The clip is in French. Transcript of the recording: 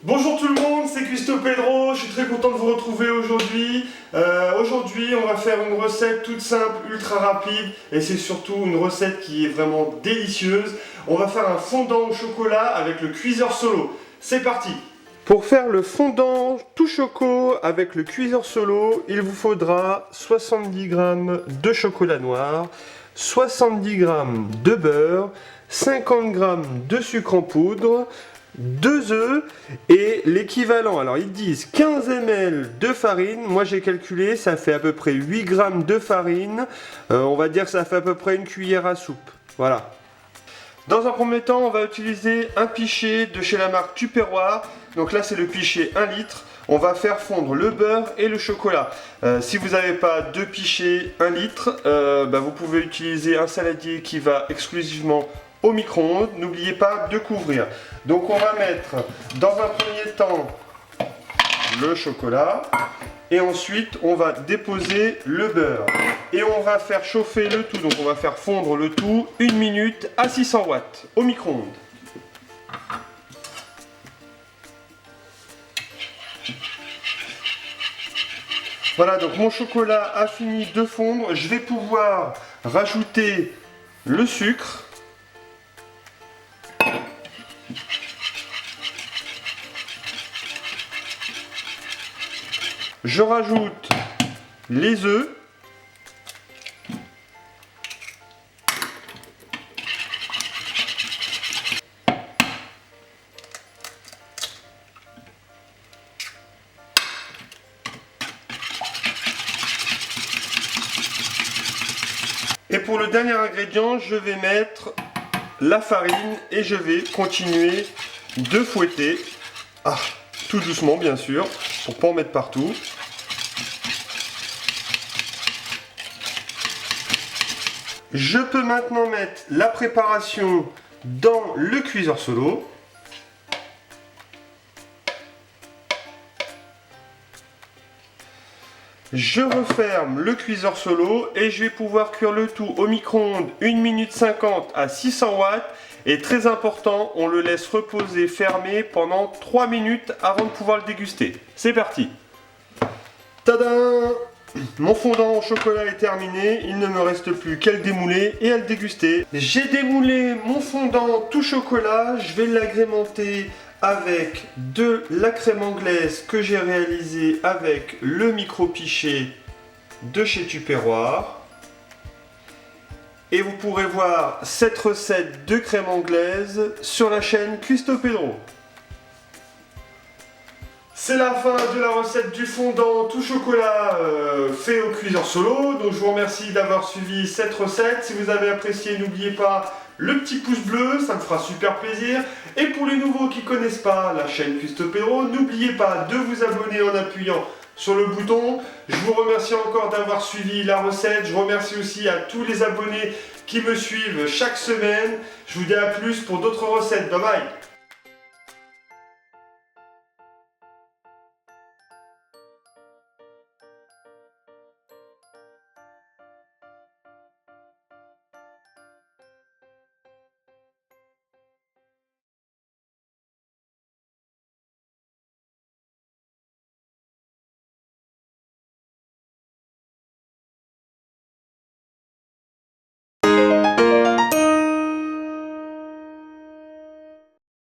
Bonjour tout le monde, c'est Cuisto Pedro, je suis très content de vous retrouver aujourd'hui. Aujourd'hui on va faire une recette toute simple, ultra rapide et c'est surtout une recette qui est vraiment délicieuse. On va faire un fondant au chocolat avec le cuiseur solo. C'est parti! Pour faire le fondant tout choco avec le cuiseur solo, il vous faudra 70 g de chocolat noir, 70 g de beurre, 50 g de sucre en poudre, 2 œufs et l'équivalent, alors ils disent 15 ml de farine, moi j'ai calculé, ça fait à peu près 8 g de farine, on va dire que ça fait à peu près une cuillère à soupe, voilà. Dans un premier temps, on va utiliser un pichet de chez la marque Tupperware, donc là c'est le pichet 1 litre, on va faire fondre le beurre et le chocolat. Si vous n'avez pas deux pichets 1 litre, vous pouvez utiliser un saladier qui va exclusivement au micro-ondes, n'oubliez pas de couvrir. Donc on va mettre dans un premier temps le chocolat et ensuite on va déposer le beurre et on va faire chauffer le tout, donc on va faire fondre le tout 1 minute à 600 watts au micro-ondes. Voilà, donc mon chocolat a fini de fondre, je vais pouvoir rajouter le sucre. Je rajoute les œufs. Et pour le dernier ingrédient, je vais mettre la farine et je vais continuer de fouetter. Tout doucement bien sûr, pour ne pas en mettre partout. Je peux maintenant mettre la préparation dans le cuiseur solo. Je referme le cuiseur solo et je vais pouvoir cuire le tout au micro-ondes 1 minute 50 à 600 watts. Et très important, on le laisse reposer fermé pendant 3 minutes avant de pouvoir le déguster. C'est parti! Tadam! Mon fondant au chocolat est terminé, il ne me reste plus qu'à le démouler et à le déguster. J'ai démoulé mon fondant tout chocolat, je vais l'agrémenter avec de la crème anglaise que j'ai réalisée avec le micro-pichet de chez Tupperware. Et vous pourrez voir cette recette de crème anglaise sur la chaîne Cuisto Pedro. C'est la fin de la recette du fondant tout chocolat fait au cuiseur solo. Donc je vous remercie d'avoir suivi cette recette. Si vous avez apprécié, n'oubliez pas le petit pouce bleu, ça me fera super plaisir. Et pour les nouveaux qui ne connaissent pas la chaîne Cuisto Pedro, n'oubliez pas de vous abonner en appuyant sur le bouton. Je vous remercie encore d'avoir suivi la recette. Je remercie aussi à tous les abonnés qui me suivent chaque semaine. Je vous dis à plus pour d'autres recettes. Bye bye!